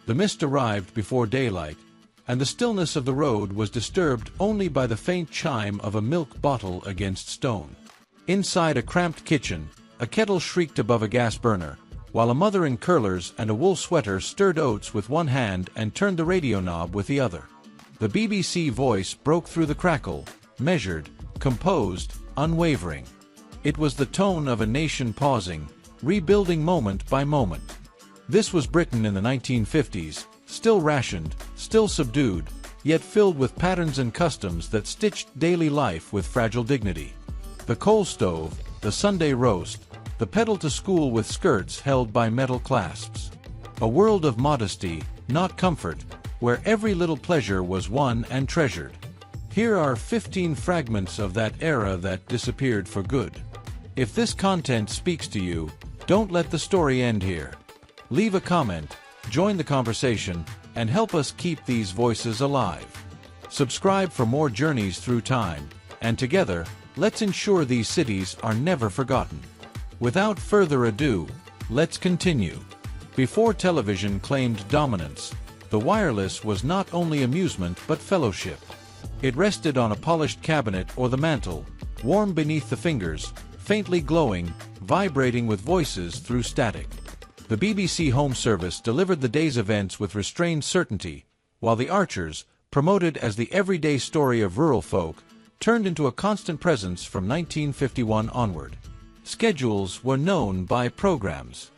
The mist arrived before daylight, and the stillness of the road was disturbed only by the faint chime of a milk bottle against stone. Inside a cramped kitchen, a kettle shrieked above a gas burner, while a mother in curlers and a wool sweater stirred oats with one hand and turned the radio knob with the other. The BBC voice broke through the crackle, measured, composed, unwavering. It was the tone of a nation pausing, rebuilding moment by moment. This was Britain in the 1950s, still rationed, still subdued, yet filled with patterns and customs that stitched daily life with fragile dignity. The coal stove, the Sunday roast, the pedal to school with skirts held by metal clasps. A world of modesty, not comfort, where every little pleasure was won and treasured. Here are 15 fragments of that era that disappeared for good. If this content speaks to you, don't let the story end here. Leave a comment, join the conversation, and help us keep these voices alive. Subscribe for more journeys through time, and together, let's ensure these cities are never forgotten. Without further ado, let's continue. Before television claimed dominance, the wireless was not only amusement but fellowship. It rested on a polished cabinet or the mantel, warm beneath the fingers, faintly glowing, vibrating with voices through static. The BBC Home Service delivered the day's events with restrained certainty, while the Archers, promoted as the everyday story of rural folk, turned into a constant presence from 1951 onward. Schedules were known by programs.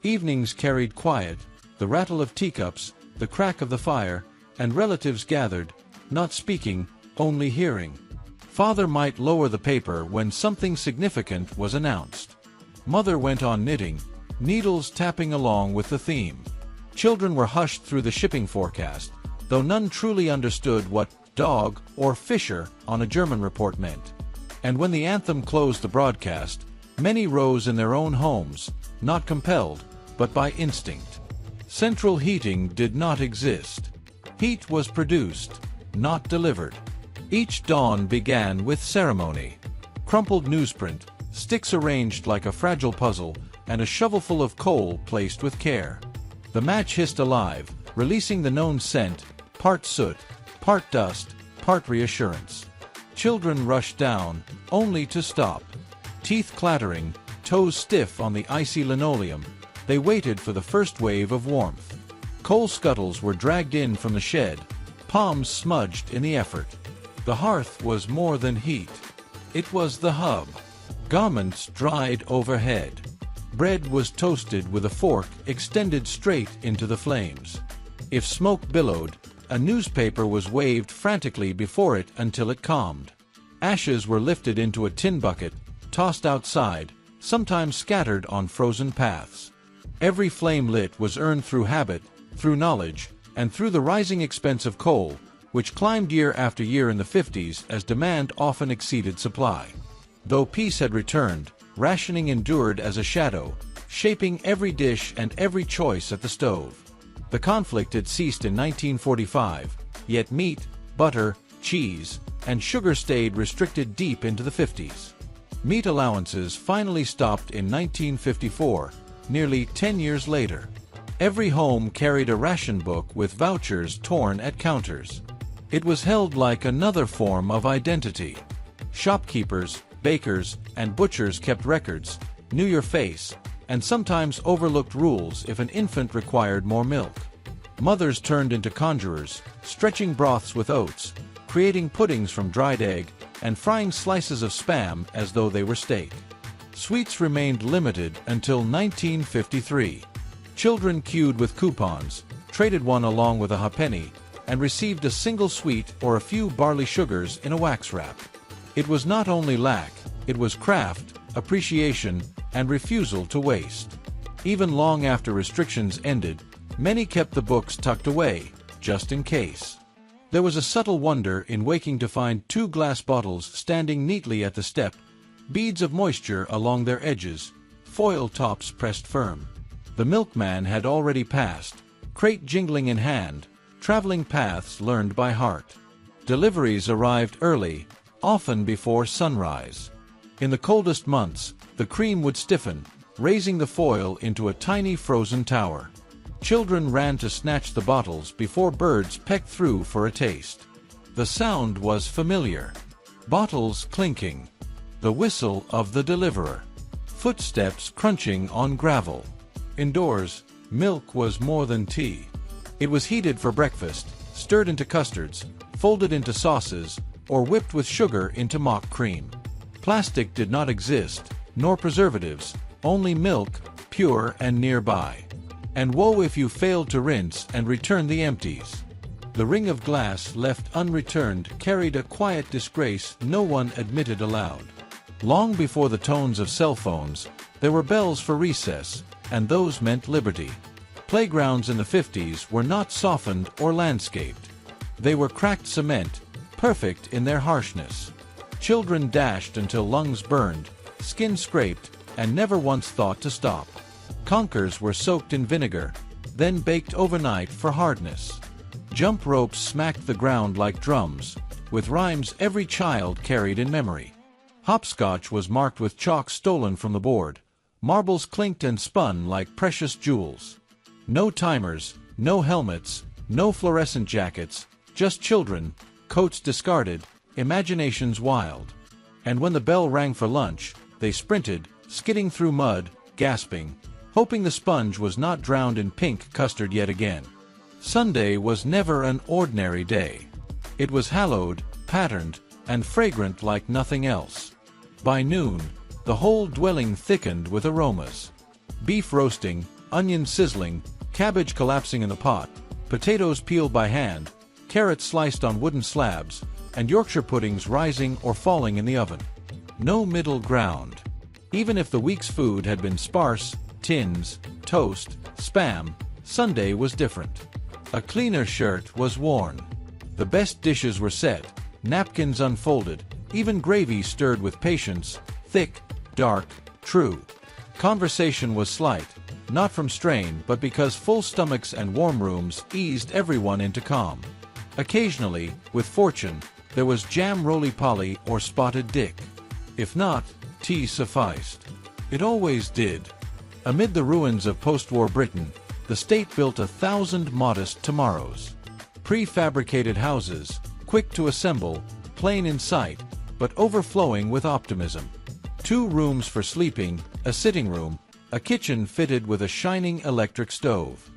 Evenings carried quiet, the rattle of teacups, the crack of the fire, and relatives gathered, not speaking, only hearing. Father might lower the paper when something significant was announced. Mother went on knitting, needles tapping along with the theme. Children were hushed through the shipping forecast, though none truly understood what dog or Fisher on a German report meant. And when the anthem closed the broadcast, many rose in their own homes, not compelled, but by instinct. Central heating did not exist. Heat was produced, not delivered. Each dawn began with ceremony. Crumpled newsprint, sticks arranged like a fragile puzzle, and a shovelful of coal placed with care. The match hissed alive, releasing the known scent, part soot, part dust, part reassurance. Children rushed down, only to stop. Teeth clattering, toes stiff on the icy linoleum, they waited for the first wave of warmth. Coal scuttles were dragged in from the shed, palms smudged in the effort. The hearth was more than heat. It was the hub. Garments dried overhead. Bread was toasted with a fork extended straight into the flames. If smoke billowed, a newspaper was waved frantically before it until it calmed. Ashes were lifted into a tin bucket, tossed outside, sometimes scattered on frozen paths. Every flame lit was earned through habit, through knowledge, and through the rising expense of coal, which climbed year after year in the 50s as demand often exceeded supply. Though peace had returned, rationing endured as a shadow, shaping every dish and every choice at the stove. The conflict had ceased in 1945, yet meat, butter, cheese, and sugar stayed restricted deep into the 50s. Meat allowances finally stopped in 1954, nearly 10 years later. Every home carried a ration book with vouchers torn at counters. It was held like another form of identity. Shopkeepers, bakers, and butchers kept records, knew your face, and sometimes overlooked rules if an infant required more milk. Mothers turned into conjurers, stretching broths with oats, creating puddings from dried egg, and frying slices of spam as though they were steak. Sweets remained limited until 1953. Children queued with coupons, traded one along with a ha'penny, and received a single sweet or a few barley sugars in a wax wrap. It was not only lack, it was craft, appreciation, and refusal to waste. Even long after restrictions ended, many kept the books tucked away, just in case. There was a subtle wonder in waking to find 2 glass bottles standing neatly at the step, beads of moisture along their edges, foil tops pressed firm. The milkman had already passed, crate jingling in hand, traveling paths learned by heart. Deliveries arrived early, often before sunrise. In the coldest months, the cream would stiffen, raising the foil into a tiny frozen tower. Children ran to snatch the bottles before birds pecked through for a taste. The sound was familiar. Bottles clinking. The whistle of the deliverer. Footsteps crunching on gravel. Indoors, milk was more than tea. It was heated for breakfast, stirred into custards, folded into sauces, or whipped with sugar into mock cream. Plastic did not exist, nor preservatives, only milk, pure and nearby. And woe if you failed to rinse and return the empties. The ring of glass left unreturned carried a quiet disgrace no one admitted aloud. Long before the tones of cell phones, there were bells for recess, and those meant liberty. Playgrounds in the 50s were not softened or landscaped. They were cracked cement, perfect in their harshness. Children dashed until lungs burned, skin scraped, and never once thought to stop. Conkers were soaked in vinegar, then baked overnight for hardness. Jump ropes smacked the ground like drums, with rhymes every child carried in memory. Hopscotch was marked with chalk stolen from the board. Marbles clinked and spun like precious jewels. No timers, no helmets, no fluorescent jackets, just children, coats discarded, imaginations wild. And when the bell rang for lunch, they sprinted, skidding through mud, gasping, hoping the sponge was not drowned in pink custard yet again. Sunday was never an ordinary day. It was hallowed, patterned, and fragrant like nothing else. By noon, the whole dwelling thickened with aromas. Beef roasting, onions sizzling, cabbage collapsing in the pot, potatoes peeled by hand, carrots sliced on wooden slabs, and Yorkshire puddings rising or falling in the oven. No middle ground. Even if the week's food had been sparse, tins, toast, spam, Sunday was different. A cleaner shirt was worn. The best dishes were set, napkins unfolded, even gravy stirred with patience, thick, dark, true. Conversation was slight, not from strain but because full stomachs and warm rooms eased everyone into calm. Occasionally, with fortune, there was jam roly-poly or spotted dick. If not, tea sufficed. It always did. Amid the ruins of post-war Britain, the state built 1,000 modest tomorrows. Prefabricated houses, quick to assemble, plain in sight, but overflowing with optimism. 2 rooms for sleeping, a sitting room, a kitchen fitted with a shining electric stove.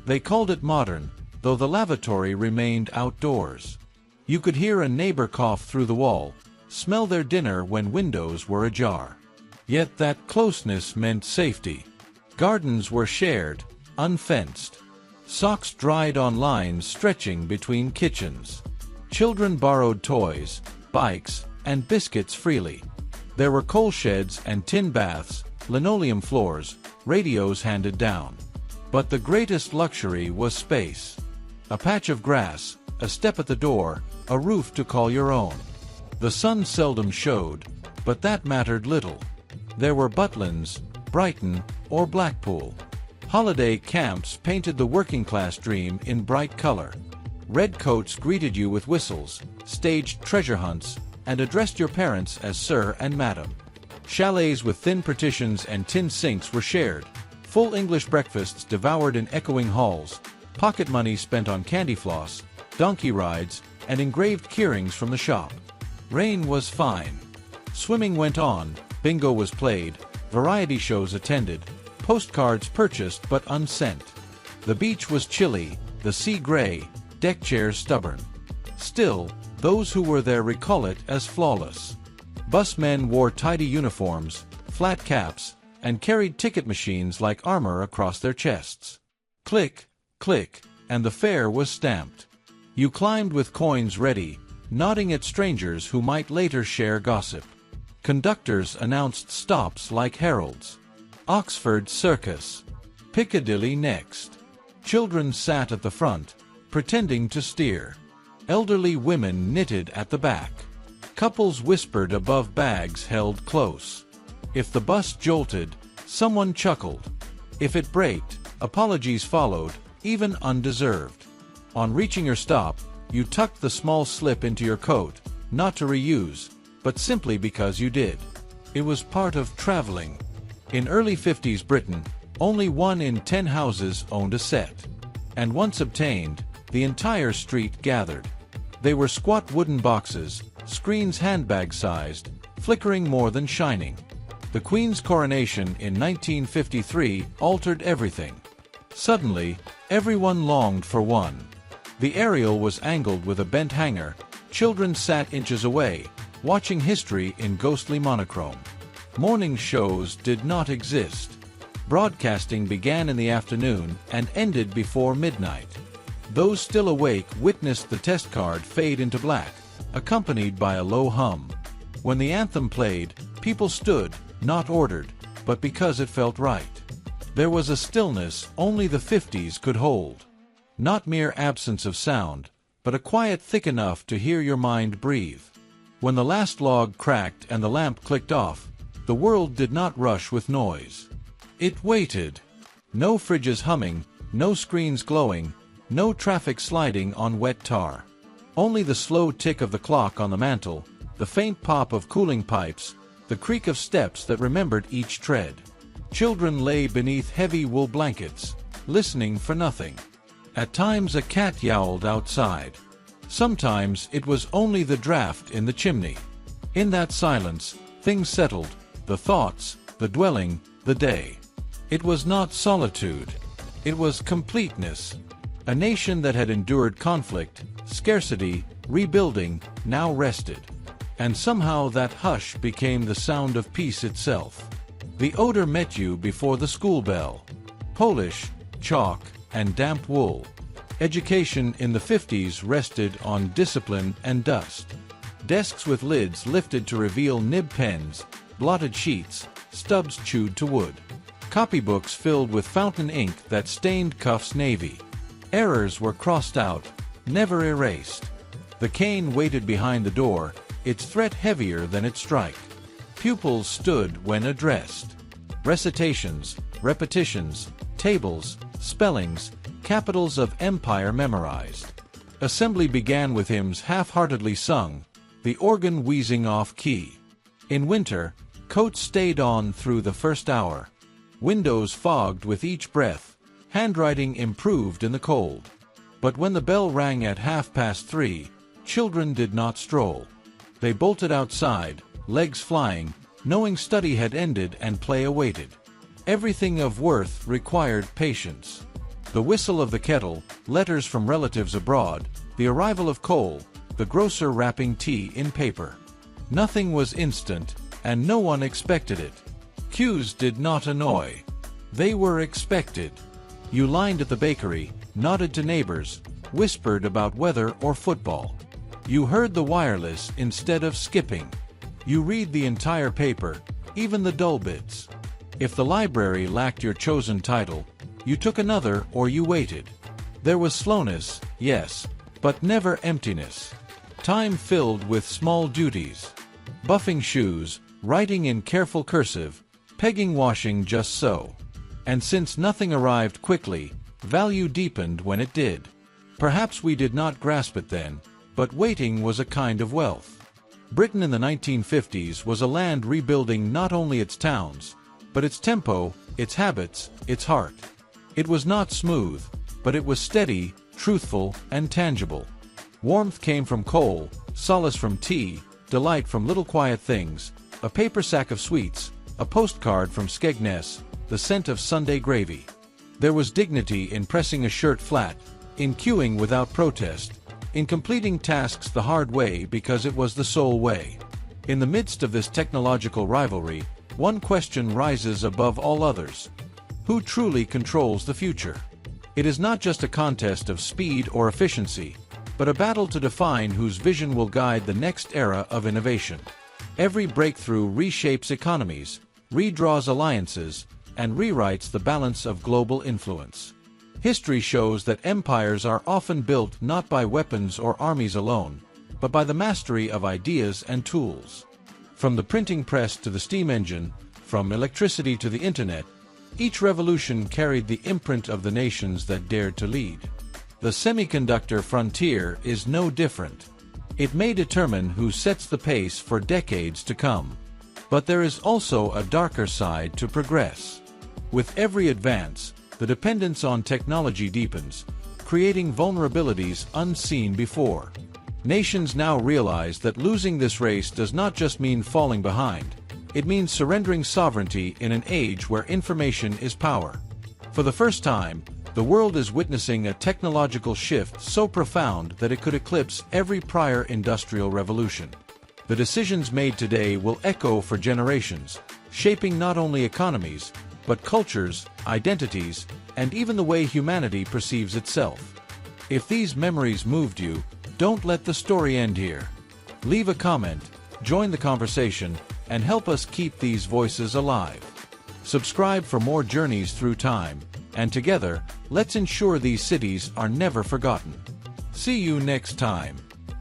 They called it modern, though the lavatory remained outdoors. You could hear a neighbor cough through the wall, smell their dinner when windows were ajar. Yet that closeness meant safety. Gardens were shared, unfenced. Socks dried on lines stretching between kitchens. Children borrowed toys, bikes, and biscuits freely. There were coal sheds and tin baths, linoleum floors, radios handed down. But the greatest luxury was space. A patch of grass, a step at the door, a roof to call your own. The sun seldom showed, but that mattered little. There were Butlins, Brighton, or Blackpool. Holiday camps painted the working-class dream in bright color. Redcoats greeted you with whistles, staged treasure hunts, and addressed your parents as Sir and Madam. Chalets with thin partitions and tin sinks were shared, full English breakfasts devoured in echoing halls, pocket money spent on candy floss, donkey rides, and engraved keyrings from the shop. Rain was fine. Swimming went on, bingo was played, variety shows attended, postcards purchased but unsent. The beach was chilly, the sea gray, deck chairs stubborn. Still, those who were there recall it as flawless. Busmen wore tidy uniforms, flat caps, and carried ticket machines like armor across their chests. Click, click, and the fare was stamped. You climbed with coins ready, nodding at strangers who might later share gossip. Conductors announced stops like heralds. Oxford Circus. Piccadilly next. Children sat at the front, pretending to steer. Elderly women knitted at the back. Couples whispered above bags held close. If the bus jolted, someone chuckled. If it braked, apologies followed, even undeserved. On reaching your stop, you tucked the small slip into your coat, not to reuse, but simply because you did. It was part of traveling. In early 50s Britain, Only 1 in 10 houses owned a set. And once obtained, the entire street gathered. They were squat wooden boxes, screens handbag-sized, flickering more than shining. The Queen's coronation in 1953 altered everything. Suddenly, everyone longed for one. The aerial was angled with a bent hanger. Children sat inches away, watching history in ghostly monochrome. Morning shows did not exist. Broadcasting began in the afternoon and ended before midnight. Those still awake witnessed the test card fade into black, accompanied by a low hum. When the anthem played, people stood, not ordered, but because it felt right. There was a stillness only the 50s could hold. Not mere absence of sound, but a quiet thick enough to hear your mind breathe. When the last log cracked and the lamp clicked off, the world did not rush with noise. It waited. No fridges humming, no screens glowing, no traffic sliding on wet tar. Only the slow tick of the clock on the mantel, the faint pop of cooling pipes, the creak of steps that remembered each tread. Children lay beneath heavy wool blankets, listening for nothing. At times a cat yowled outside. Sometimes it was only the draft in the chimney. In that silence, things settled, the thoughts, the dwelling, the day. It was not solitude. It was completeness. A nation that had endured conflict, scarcity, rebuilding, now rested. And somehow that hush became the sound of peace itself. The odor met you before the school bell. Polish, chalk, and damp wool. Education in the 50s rested on discipline and dust. Desks with lids lifted to reveal nib pens, blotted sheets, stubs chewed to wood. Copybooks filled with fountain ink that stained cuffs navy. Errors were crossed out, never erased. The cane waited behind the door, its threat heavier than its strike. Pupils stood when addressed. Recitations, repetitions, tables, spellings, capitals of empire memorized. Assembly began with hymns half-heartedly sung, the organ wheezing off key. In winter, coats stayed on through the first hour. Windows fogged with each breath, handwriting improved in the cold. But when the bell rang at 3:30, children did not stroll. They bolted outside, legs flying, knowing study had ended and play awaited. Everything of worth required patience. The whistle of the kettle, letters from relatives abroad, the arrival of coal, the grocer wrapping tea in paper. Nothing was instant, and no one expected it. Queues did not annoy. They were expected. You lined at the bakery, nodded to neighbors, whispered about weather or football. You heard the wireless instead of skipping. You read the entire paper, even the dull bits. If the library lacked your chosen title, you took another or you waited. There was slowness, yes, but never emptiness. Time filled with small duties. Buffing shoes, writing in careful cursive, pegging washing just so. And since nothing arrived quickly, value deepened when it did. Perhaps we did not grasp it then, but waiting was a kind of wealth. Britain in the 1950s was a land rebuilding not only its towns, but its tempo, its habits, its heart. It was not smooth, but it was steady, truthful, and tangible. Warmth came from coal, solace from tea, delight from little quiet things, a paper sack of sweets, a postcard from Skegness, the scent of Sunday gravy. There was dignity in pressing a shirt flat, in queuing without protest, in completing tasks the hard way because it was the sole way. In the midst of this technological rivalry, one question rises above all others. Who truly controls the future? It is not just a contest of speed or efficiency, but a battle to define whose vision will guide the next era of innovation. Every breakthrough reshapes economies, redraws alliances, and rewrites the balance of global influence. History shows that empires are often built not by weapons or armies alone, but by the mastery of ideas and tools. From the printing press to the steam engine, from electricity to the internet, each revolution carried the imprint of the nations that dared to lead. The semiconductor frontier is no different. It may determine who sets the pace for decades to come. But there is also a darker side to progress. With every advance, the dependence on technology deepens, creating vulnerabilities unseen before. Nations now realize that losing this race does not just mean falling behind. It means surrendering sovereignty in an age where information is power. For the first time, the world is witnessing a technological shift so profound that it could eclipse every prior industrial revolution. The decisions made today will echo for generations, shaping not only economies, but cultures, identities, and even the way humanity perceives itself. If these memories moved you, don't let the story end here. Leave a comment, join the conversation, and help us keep these voices alive. Subscribe for more journeys through time, and together, let's ensure these cities are never forgotten. See you next time.